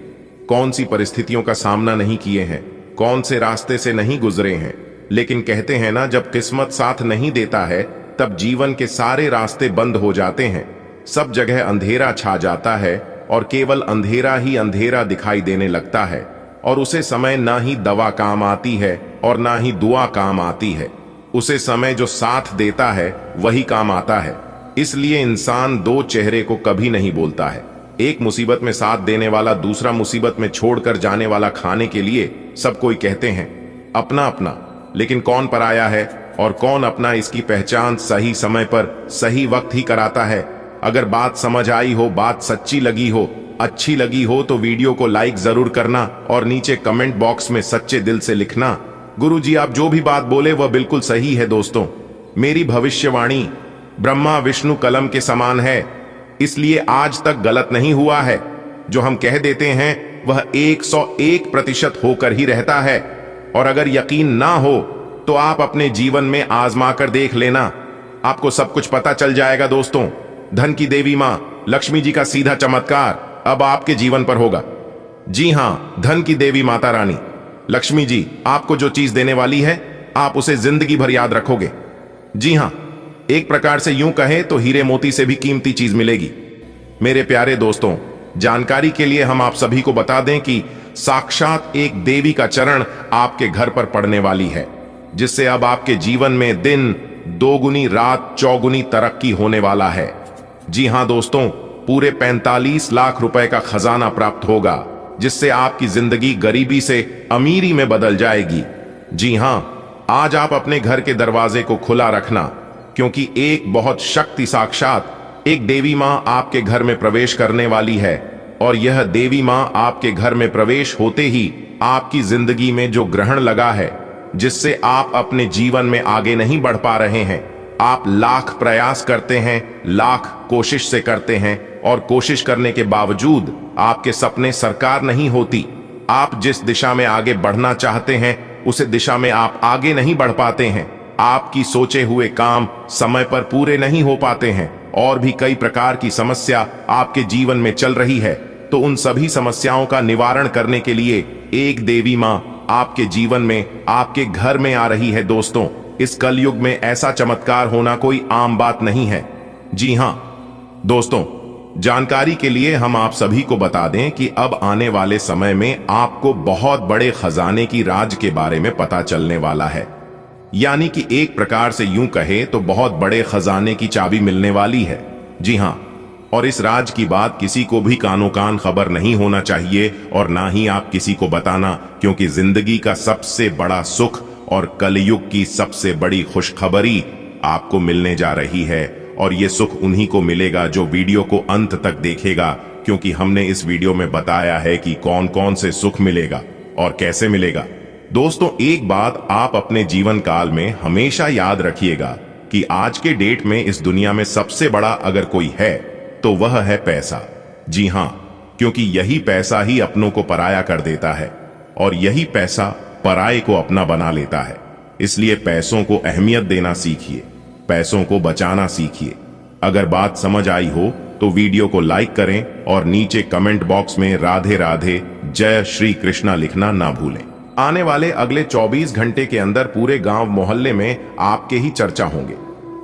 कौन सी परिस्थितियों का सामना नहीं किए हैं, कौन से रास्ते से नहीं गुजरे हैं। लेकिन कहते हैं ना, जब किस्मत साथ नहीं देता है तब जीवन के सारे रास्ते बंद हो जाते हैं, सब जगह अंधेरा छा जाता है और केवल अंधेरा ही अंधेरा दिखाई देने लगता है। और उसे समय ना ही दवा काम आती है और ना ही दुआ काम आती है। उसे समय जो साथ देता है वही काम आता है। इसलिए इंसान दो चेहरे को कभी नहीं बोलता है। एक मुसीबत में साथ देने वाला दूसरा मुसीबत में छोड़कर जाने वाला। खाने के लिए सब कोई कहते हैं अपना अपना, लेकिन कौन पराया है और कौन अपना, इसकी पहचान सही समय पर सही वक्त ही कराता है। अगर बात समझ आई हो, बात सच्ची लगी हो, अच्छी लगी हो तो वीडियो को लाइक जरूर करना और नीचे कमेंट बॉक्स में सच्चे दिल से लिखना, गुरुजी आप जो भी बात बोले वह बिल्कुल सही है। दोस्तों, मेरी भविष्यवाणी ब्रह्मा विष्णु कलम के समान है, इसलिए आज तक गलत नहीं हुआ है। जो हम कह देते हैं वह 101% होकर ही रहता है। और अगर यकीन ना हो तो आप अपने जीवन में आजमा कर देख लेना, आपको सब कुछ पता चल जाएगा। दोस्तों, धन की देवी मां लक्ष्मी जी का सीधा चमत्कार अब आपके जीवन पर होगा। जी हां, धन की देवी माता रानी लक्ष्मी जी आपको जो चीज देने वाली है, आप उसे जिंदगी भर याद रखोगे। जी हां, एक प्रकार से यूं कहें तो हीरे मोती से भी कीमती चीज मिलेगी। मेरे प्यारे दोस्तों, जानकारी के लिए हम आप सभी को बता दें कि साक्षात एक देवी का चरण आपके घर पर पड़ने वाली है, जिससे अब आपके जीवन में दिन दोगुनी रात चौगुनी तरक्की होने वाला है। जी हां दोस्तों, पूरे 45 लाख रुपए का खजाना प्राप्त होगा, जिससे आपकी जिंदगी गरीबी से अमीरी में बदल जाएगी। जी हां, आज आप अपने घर के दरवाजे को खुला रखना, क्योंकि एक बहुत शक्ति साक्षात एक देवी मां आपके घर में प्रवेश करने वाली है। और यह देवी मां आपके घर में प्रवेश होते ही आपकी जिंदगी में जो ग्रहण लगा है, जिससे आप अपने जीवन में आगे नहीं बढ़ पा रहे हैं, आप लाख प्रयास करते हैं, लाख कोशिश से करते हैं, और कोशिश करने के बावजूद आपके सपने साकार नहीं होती। आप जिस दिशा में आगे बढ़ना चाहते हैं उस दिशा में आप आगे नहीं बढ़ पाते हैं। आपकी सोचे हुए काम समय पर पूरे नहीं हो पाते हैं, और भी कई प्रकार की समस्या आपके जीवन में चल रही है। तो उन सभी समस्याओं का निवारण करने के लिए एक देवी मां आपके जीवन में, आपके घर में आ रही है। दोस्तों, इस कलयुग में ऐसा चमत्कार होना कोई आम बात नहीं है। जी हां दोस्तों, जानकारी के लिए हम आप सभी को बता दें कि अब आने वाले समय में आपको बहुत बड़े खजाने की राज के बारे में पता चलने वाला है। यानी कि एक प्रकार से यूं कहे तो बहुत बड़े खजाने की चाबी मिलने वाली है। जी हां, और इस राज की बात किसी को भी कानो कान खबर नहीं होना चाहिए, और ना ही आप किसी को बताना, क्योंकि जिंदगी का सबसे बड़ा सुख और कलयुग की सबसे बड़ी खुशखबरी आपको मिलने जा रही है। और ये सुख उन्हीं को मिलेगा जो वीडियो को अंत तक देखेगा, क्योंकि हमने इस वीडियो में बताया है कि कौन कौन से सुख मिलेगा और कैसे मिलेगा। दोस्तों, एक बात आप अपने जीवन काल में हमेशा याद रखिएगा कि आज के डेट में इस दुनिया में सबसे बड़ा अगर कोई है तो वह है पैसा। जी हां, क्योंकि यही पैसा ही अपनों को पराया कर देता है, और यही पैसा पराये को अपना बना लेता है। इसलिए पैसों को अहमियत देना सीखिए, पैसों को बचाना सीखिए। अगर बात समझ आई हो तो वीडियो को लाइक करें और नीचे कमेंट बॉक्स में राधे राधे जय श्री कृष्णा लिखना ना भूलें। आने वाले अगले 24 घंटे के अंदर पूरे गांव मोहल्ले में आपके ही चर्चा होंगे।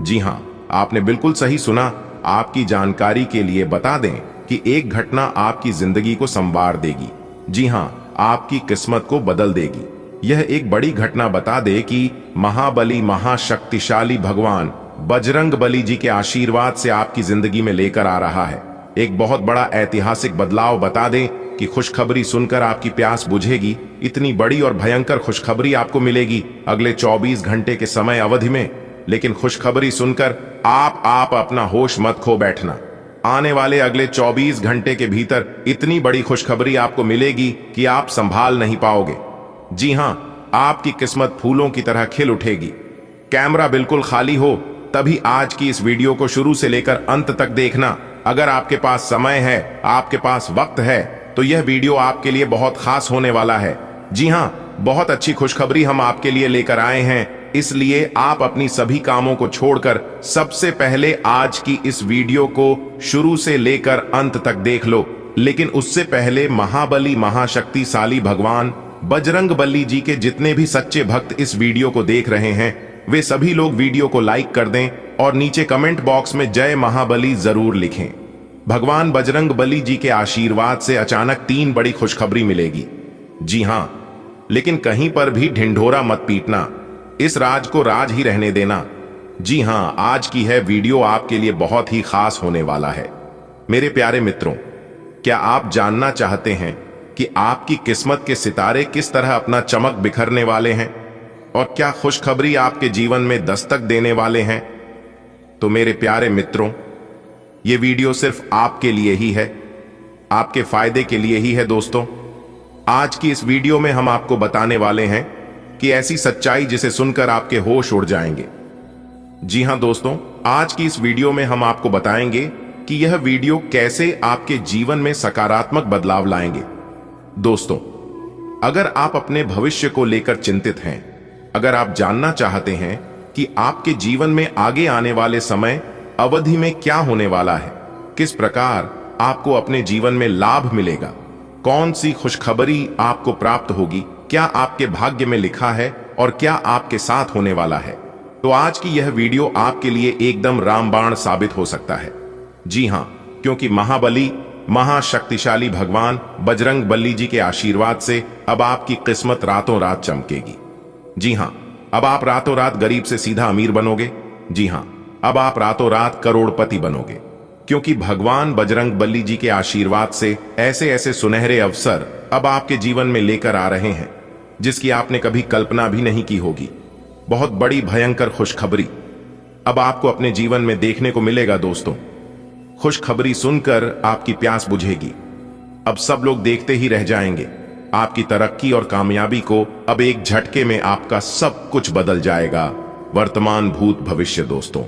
जी हां, आपने बिल्कुल सही सुना। आपकी जानकारी के लिए बता दें कि एक घटना आपकी जिंदगी को संवार देगी। जी हां, आपकी किस्मत को बदल देगी। यह एक बड़ी घटना बता दे कि महाबली महाशक्तिशाली भगवान बजरंग बली जी के आशीर्वाद से आपकी जिंदगी में लेकर आ रहा है। एक बहुत बड़ा ऐतिहासिक बदलाव बता दें कि खुशखबरी सुनकर आपकी प्यास बुझेगी। इतनी बड़ी और भयंकर खुशखबरी आपको मिलेगी अगले 24 घंटे के समय अवधि में। लेकिन खुशखबरी सुनकर आप अपना होश मत खो बैठना। आने वाले अगले 24 घंटे के भीतर इतनी बड़ी खुशखबरी आपको मिलेगी कि आप संभाल नहीं पाओगे। जी हां, आपकी किस्मत फूलों की तरह खिल उठेगी। कैमरा बिल्कुल खाली हो तभी आज की इस वीडियो को शुरू से लेकर अंत तक देखना। अगर आपके पास समय है, आपके पास वक्त है, तो यह वीडियो आपके लिए बहुत खास होने वाला है। जी हां, बहुत अच्छी खुशखबरी हम आपके लिए लेकर आए हैं, इसलिए आप अपनी सभी कामों को छोड़कर सबसे पहले आज की इस वीडियो को शुरू से लेकर अंत तक देख लो। लेकिन उससे पहले महाबली महाशक्तिशाली भगवान बजरंग बली जी के जितने भी सच्चे भक्त इस वीडियो को देख रहे हैं, वे सभी लोग वीडियो को लाइक कर दें और नीचे कमेंट बॉक्स में जय महाबली जरूर लिखें। भगवान बजरंग बली जी के आशीर्वाद से अचानक 3 बड़ी खुशखबरी मिलेगी। जी हां, लेकिन कहीं पर भी ढिंढोरा मत पीटना, इस राज को राज ही रहने देना। जी हां, आज की है वीडियो आपके लिए बहुत ही खास होने वाला है। मेरे प्यारे मित्रों, क्या आप जानना चाहते हैं कि आपकी किस्मत के सितारे किस तरह अपना चमक बिखरने वाले हैं और क्या खुशखबरी आपके जीवन में दस्तक देने वाले हैं? तो मेरे प्यारे मित्रों, ये वीडियो सिर्फ आपके लिए ही है, आपके फायदे के लिए ही है। दोस्तों, आज की इस वीडियो में हम आपको बताने वाले हैं कि ऐसी सच्चाई जिसे सुनकर आपके होश उड़ जाएंगे। जी हां दोस्तों, आज की इस वीडियो में हम आपको बताएंगे कि यह वीडियो कैसे आपके जीवन में सकारात्मक बदलाव लाएंगे। दोस्तों, अगर आप अपने भविष्य को लेकर चिंतित हैं, अगर आप जानना चाहते हैं कि आपके जीवन में आगे आने वाले समय अवधि में क्या होने वाला है, किस प्रकार आपको अपने जीवन में लाभ मिलेगा, कौन सी खुशखबरी आपको प्राप्त होगी, क्या आपके भाग्य में लिखा है और क्या आपके साथ होने वाला है, तो आज की यह वीडियो आपके लिए एकदम रामबाण साबित हो सकता है। जी हां, क्योंकि महाबली महाशक्तिशाली भगवान बजरंग बली जी के आशीर्वाद से अब आपकी किस्मत रातों रात चमकेगी। जी हां, अब आप रातों रात गरीब से सीधा अमीर बनोगे। जी हां, अब आप रातों रात करोड़पति बनोगे, क्योंकि भगवान बजरंग बली जी के आशीर्वाद से ऐसे ऐसे सुनहरे अवसर अब आपके जीवन में लेकर आ रहे हैं जिसकी आपने कभी कल्पना भी नहीं की होगी। बहुत बड़ी भयंकर खुशखबरी अब आपको अपने जीवन में देखने को मिलेगा। दोस्तों, खुशखबरी सुनकर आपकी प्यास बुझेगी। अब सब लोग देखते ही रह जाएंगे। आपकी तरक्की और कामयाबी को अब एक झटके में आपका सब कुछ बदल जाएगा, वर्तमान भूत भविष्य। दोस्तों,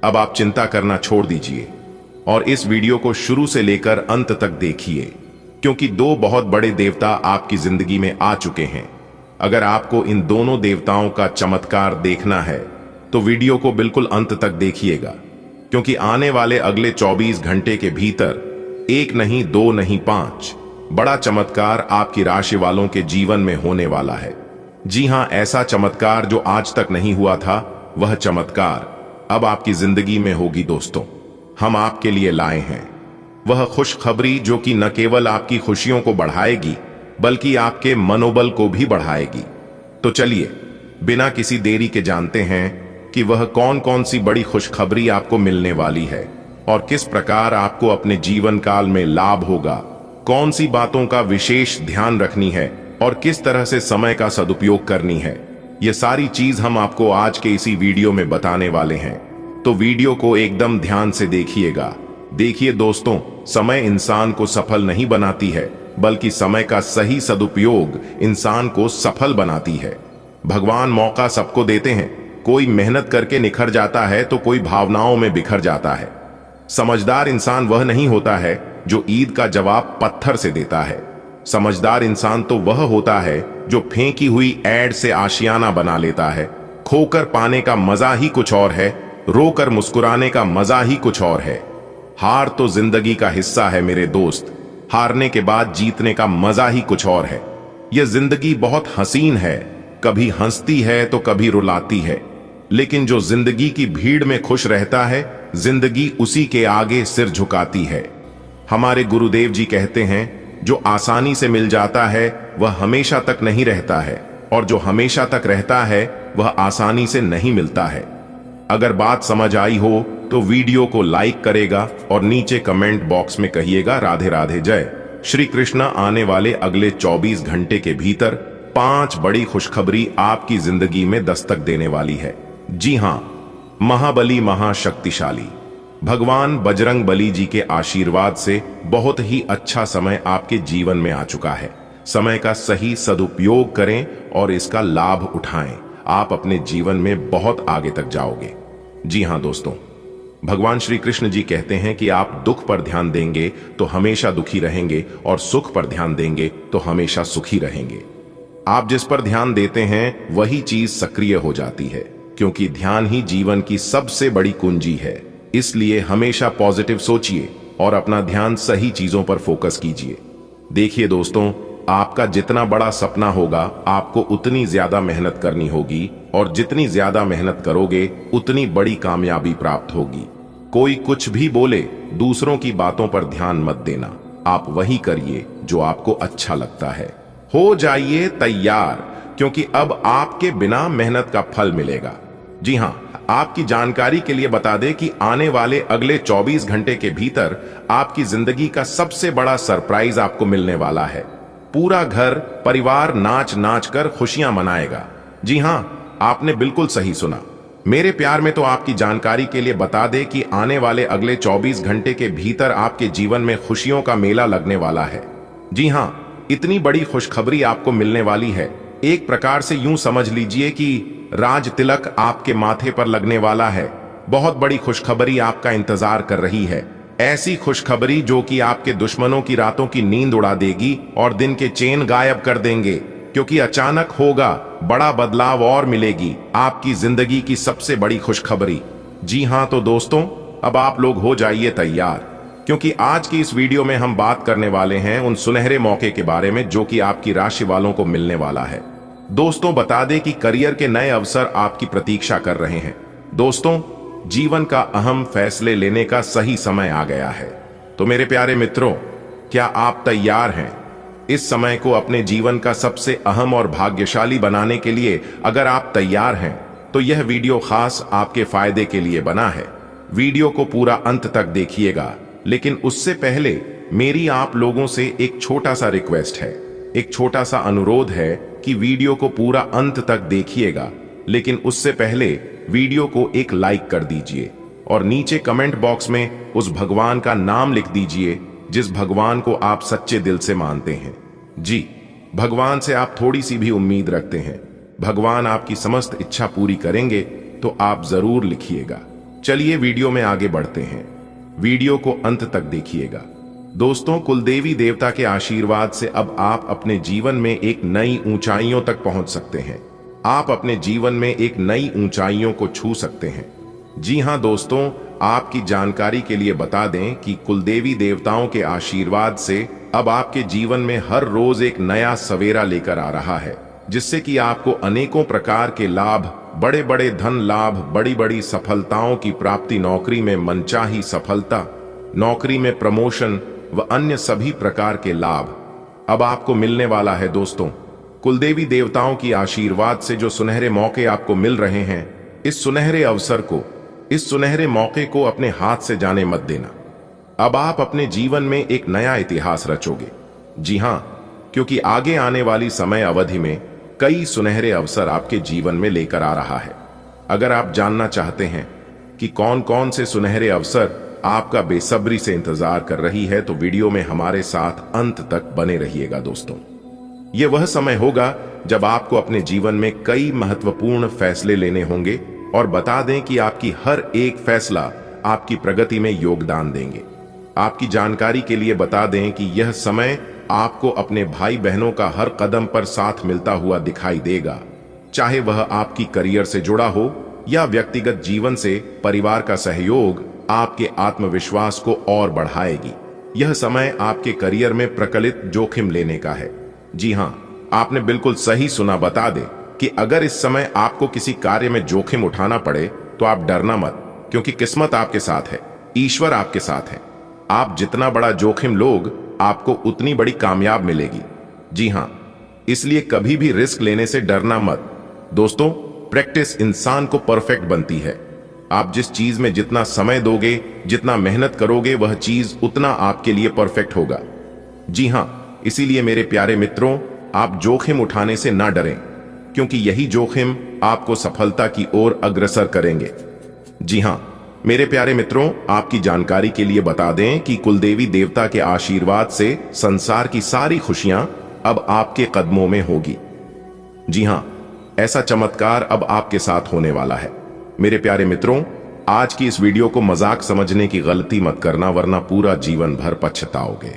अब आप चिंता करना छोड़ दीजिए और इस वीडियो को शुरू से लेकर अंत तक देखिए, क्योंकि 2 बहुत बड़े देवता आपकी जिंदगी में आ चुके हैं। अगर आपको इन दोनों देवताओं का चमत्कार देखना है तो वीडियो को बिल्कुल अंत तक देखिएगा, क्योंकि आने वाले अगले 24 घंटे के भीतर 1 नहीं 2 नहीं 5 बड़ा चमत्कार आपकी राशि वालों के जीवन में होने वाला है। जी हां, ऐसा चमत्कार जो आज तक नहीं हुआ था, वह चमत्कार अब आपकी जिंदगी में होगी। दोस्तों, हम आपके लिए लाए हैं वह खुशखबरी जो कि न केवल आपकी खुशियों को बढ़ाएगी बल्कि आपके मनोबल को भी बढ़ाएगी। तो चलिए बिना किसी देरी के जानते हैं कि वह कौन कौन सी बड़ी खुशखबरी आपको मिलने वाली है और किस प्रकार आपको अपने जीवन काल में लाभ होगा, कौन सी बातों का विशेष ध्यान रखनी है और किस तरह से समय का सदुपयोग करनी है। ये सारी चीज हम आपको आज के इसी वीडियो में बताने वाले हैं, तो वीडियो को एकदम ध्यान से देखिएगा। देखिए दोस्तों, समय इंसान को सफल नहीं बनाती है, बल्कि समय का सही सदुपयोग इंसान को सफल बनाती है। भगवान मौका सबको देते हैं, कोई मेहनत करके निखर जाता है तो कोई भावनाओं में बिखर जाता है। समझदार इंसान वह नहीं होता है जो ईद का जवाब पत्थर से देता है। समझदार इंसान तो वह होता है जो फेंकी हुई ऐड से आशियाना बना लेता है। खोकर पाने का मजा ही कुछ और है, रोकर मुस्कुराने का मजा ही कुछ और है। हार तो जिंदगी का हिस्सा है मेरे दोस्त, हारने के बाद जीतने का मजा ही कुछ और है। यह जिंदगी बहुत हसीन है, कभी हंसती है तो कभी रुलाती है, लेकिन जो जिंदगी की भीड़ में खुश रहता है, जिंदगी उसी के आगे सिर झुकाती है। हमारे गुरुदेव जी कहते हैं, जो आसानी से मिल जाता है वह हमेशा तक नहीं रहता है, और जो हमेशा तक रहता है वह आसानी से नहीं मिलता है। अगर बात समझ आई हो तो वीडियो को लाइक करेगा और नीचे कमेंट बॉक्स में कहिएगा राधे राधे जय श्री कृष्णा। आने वाले अगले 24 घंटे के भीतर 5 बड़ी खुशखबरी आपकी जिंदगी में दस्तक देने वाली है। जी हां, महाबली महाशक्तिशाली भगवान बजरंग बली जी के आशीर्वाद से बहुत ही अच्छा समय आपके जीवन में आ चुका है। समय का सही सदुपयोग करें और इसका लाभ उठाएं। आप अपने जीवन में बहुत आगे तक जाओगे। जी हां दोस्तों, भगवान श्री कृष्ण जी कहते हैं कि आप दुख पर ध्यान देंगे तो हमेशा दुखी रहेंगे, और सुख पर ध्यान देंगे तो हमेशा सुखी रहेंगे। आप जिस पर ध्यान देते हैं वही चीज सक्रिय हो जाती है, क्योंकि ध्यान ही जीवन की सबसे बड़ी कुंजी है। इसलिए हमेशा पॉजिटिव सोचिए और अपना ध्यान सही चीजों पर फोकस कीजिए। देखिए दोस्तों, आपका जितना बड़ा सपना होगा आपको उतनी ज्यादा मेहनत करनी होगी, और जितनी ज्यादा मेहनत करोगे उतनी बड़ी कामयाबी प्राप्त होगी। कोई कुछ भी बोले, दूसरों की बातों पर ध्यान मत देना। आप वही करिए जो आपको अच्छा लगता है। हो जाइए तैयार, क्योंकि अब आपके बिना मेहनत का फल मिलेगा। जी हां, आपकी जानकारी के लिए बता दें कि आने वाले अगले 24 घंटे के भीतर आपकी जिंदगी का सबसे बड़ा सरप्राइज आपको मिलने वाला है। पूरा घर परिवार नाच नाच कर खुशियां मनाएगा। जी हां, आपने बिल्कुल सही सुना। मेरे प्यार में तो आपकी जानकारी के लिए बता दें कि आने वाले अगले 24 घंटे के भीतर आपके जीवन में खुशियों का मेला लगने वाला है। जी हां, इतनी बड़ी खुशखबरी आपको मिलने वाली है। एक प्रकार से यूं समझ लीजिए कि राज तिलक आपके माथे पर लगने वाला है। बहुत बड़ी खुशखबरी आपका इंतजार कर रही है। ऐसी खुशखबरी जो कि आपके दुश्मनों की रातों की नींद उड़ा देगी और दिन के चैन गायब कर देंगे, क्योंकि अचानक होगा, बड़ा बदलाव और मिलेगी आपकी जिंदगी की सबसे बड़ी खुशखबरी। जी हां, तो दोस्तों अब आप लोग हो जाइए तैयार, क्योंकि आज की इस वीडियो में हम बात करने वाले हैं उन सुनहरे मौके के बारे में जो कि आपकी राशि वालों को मिलने वाला है। दोस्तों बता दें कि करियर के नए अवसर आपकी प्रतीक्षा कर रहे हैं। दोस्तों, जीवन का अहम फैसले लेने का सही समय आ गया है। तो मेरे प्यारे मित्रों, क्या आप तैयार हैं इस समय को अपने जीवन का सबसे अहम और भाग्यशाली बनाने के लिए? अगर आप तैयार हैं तो यह वीडियो खास आपके फायदे के लिए बना है। वीडियो को पूरा अंत तक देखिएगा, लेकिन उससे पहले मेरी आप लोगों से एक छोटा सा रिक्वेस्ट है, एक छोटा सा अनुरोध है कि वीडियो को पूरा अंत तक देखिएगा, लेकिन उससे पहले वीडियो को एक लाइक कर दीजिए और नीचे कमेंट बॉक्स में उस भगवान का नाम लिख दीजिए जिस भगवान को आप सच्चे दिल से मानते हैं। जी, भगवान से आप थोड़ी सी भी उम्मीद रखते हैं, भगवान आपकी समस्त इच्छा पूरी करेंगे, तो आप जरूर लिखिएगा। चलिए वीडियो में आगे बढ़ते हैं। वीडियो को अंत तक देखिएगा। दोस्तों, कुलदेवी देवता के आशीर्वाद से अब आप अपने जीवन में एक नई ऊंचाइयों तक पहुंच सकते हैं। आप अपने जीवन में एक नई ऊंचाइयों को छू सकते हैं। जी हां दोस्तों, आपकी जानकारी के लिए बता दें कि कुलदेवी देवताओं के आशीर्वाद से अब आपके जीवन में हर रोज एक नया सवेरा लेकर आ रहा है, जिससे कि आपको अनेकों प्रकार के लाभ, बड़े बड़े धन लाभ, बड़ी बड़ी सफलताओं की प्राप्ति, नौकरी में मनचाही सफलता, नौकरी में प्रमोशन व अन्य सभी प्रकार के लाभ अब आपको मिलने वाला है। दोस्तों, कुलदेवी देवताओं की आशीर्वाद से जो सुनहरे मौके आपको मिल रहे हैं, इस सुनहरे अवसर को, इस सुनहरे मौके को अपने हाथ से जाने मत देना। अब आप अपने जीवन में एक नया इतिहास रचोगे। जी हां, क्योंकि आगे आने वाली समय अवधि में कई सुनहरे अवसर आपके जीवन में लेकर आ रहा है। अगर आप जानना चाहते हैं कि कौन कौन से सुनहरे अवसर आपका बेसब्री से इंतजार कर रही है, तो वीडियो में हमारे साथ अंत तक बने रहिएगा। दोस्तों, यह वह समय होगा जब आपको अपने जीवन में कई महत्वपूर्ण फैसले लेने होंगे, और बता दें कि आपकी हर एक फैसला आपकी प्रगति में योगदान देंगे। आपकी जानकारी के लिए बता दें कि यह समय आपको अपने भाई बहनों का हर कदम पर साथ मिलता हुआ दिखाई देगा, चाहे वह आपकी करियर से जुड़ा हो या व्यक्तिगत जीवन से। परिवार का सहयोग आपके आत्मविश्वास को और बढ़ाएगी। यह समय आपके करियर में प्रकलित जोखिम लेने का है। जी हां, आपने बिल्कुल सही सुना। बता दे कि अगर इस समय आपको किसी कार्य में जोखिम उठाना पड़े तो आप डरना मत, क्योंकि किस्मत आपके साथ है, ईश्वर आपके साथ है। आप जितना बड़ा जोखिम लोग, आपको उतनी बड़ी कामयाब मिलेगी। जी हां, इसलिए कभी भी रिस्क लेने से डरना मत। दोस्तों, प्रैक्टिस इंसान को परफेक्ट बनती है। आप जिस चीज में जितना समय दोगे, जितना मेहनत करोगे, वह चीज उतना आपके लिए परफेक्ट होगा। जी हां, इसीलिए मेरे प्यारे मित्रों, आप जोखिम उठाने से ना डरें, क्योंकि यही जोखिम आपको सफलता की ओर अग्रसर करेंगे। जी हां, मेरे प्यारे मित्रों, आपकी जानकारी के लिए बता दें कि कुलदेवी देवता के आशीर्वाद से संसार की सारी खुशियां अब आपके कदमों में होगी। जी हां, ऐसा चमत्कार अब आपके साथ होने वाला है। मेरे प्यारे मित्रों, आज की इस वीडियो को मजाक समझने की गलती मत करना, वरना पूरा जीवन भर पछताओगे।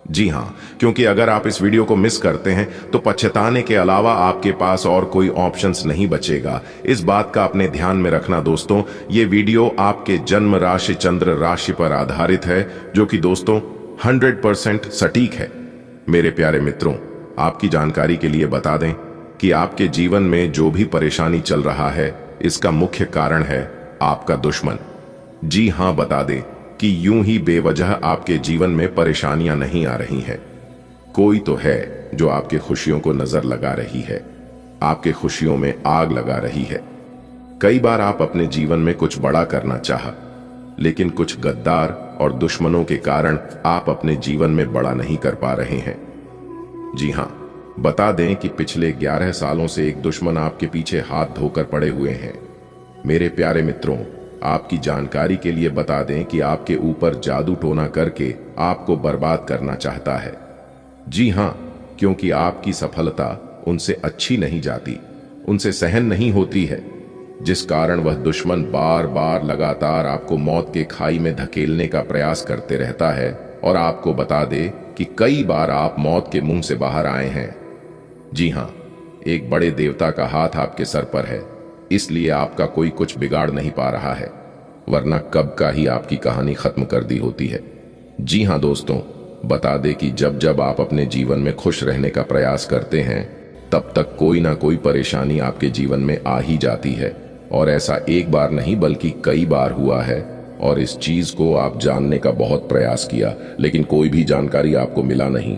जी हां, क्योंकि अगर आप इस वीडियो को मिस करते हैं तो पछताने के अलावा आपके पास और कोई ऑप्शंस नहीं बचेगा। इस बात का अपने ध्यान में रखना दोस्तों। ये वीडियो आपके जन्म राशि चंद्र राशि पर आधारित है, जो कि दोस्तों 100% सटीक है। मेरे प्यारे मित्रों, आपकी जानकारी के लिए बता दें कि आपके जीवन में जो भी परेशानी चल रहा है, इसका मुख्य कारण है आपका दुश्मन। जी हां, बता दें कि यूं ही बेवजह आपके जीवन में परेशानियां नहीं आ रही हैं। कोई तो है जो आपके खुशियों को नजर लगा रही है, आपके खुशियों में आग लगा रही है। कई बार आप अपने जीवन में कुछ बड़ा करना चाहा, लेकिन कुछ गद्दार और दुश्मनों के कारण आप अपने जीवन में बड़ा नहीं कर पा रहे हैं। जी हां, बता दें कि पिछले 11 सालों से एक दुश्मन आपके पीछे हाथ धोकर पड़े हुए हैं। मेरे प्यारे मित्रों, आपकी जानकारी के लिए बता दें कि आपके ऊपर जादू टोना करके आपको बर्बाद करना चाहता है। जी हां, क्योंकि आपकी सफलता उनसे अच्छी नहीं जाती, उनसे सहन नहीं होती है, जिस कारण वह दुश्मन बार बार लगातार आपको मौत के खाई में धकेलने का प्रयास करते रहता है। और आपको बता दे कि कई बार आप मौत के मुंह से बाहर आए हैं। जी हां, एक बड़े देवता का हाथ आपके सर पर है, इसलिए आपका कोई कुछ बिगाड़ नहीं पा रहा है, वरना कब का ही आपकी कहानी खत्म कर दी होती है। जी हां दोस्तों, बता दे कि जब जब आप अपने जीवन में खुश रहने का प्रयास करते हैं, तब तक कोई ना कोई परेशानी आपके जीवन में आ ही जाती है। और ऐसा एक बार नहीं बल्कि कई बार हुआ है। और इस चीज को आप जानने का बहुत प्रयास किया, लेकिन कोई भी जानकारी आपको मिला नहीं।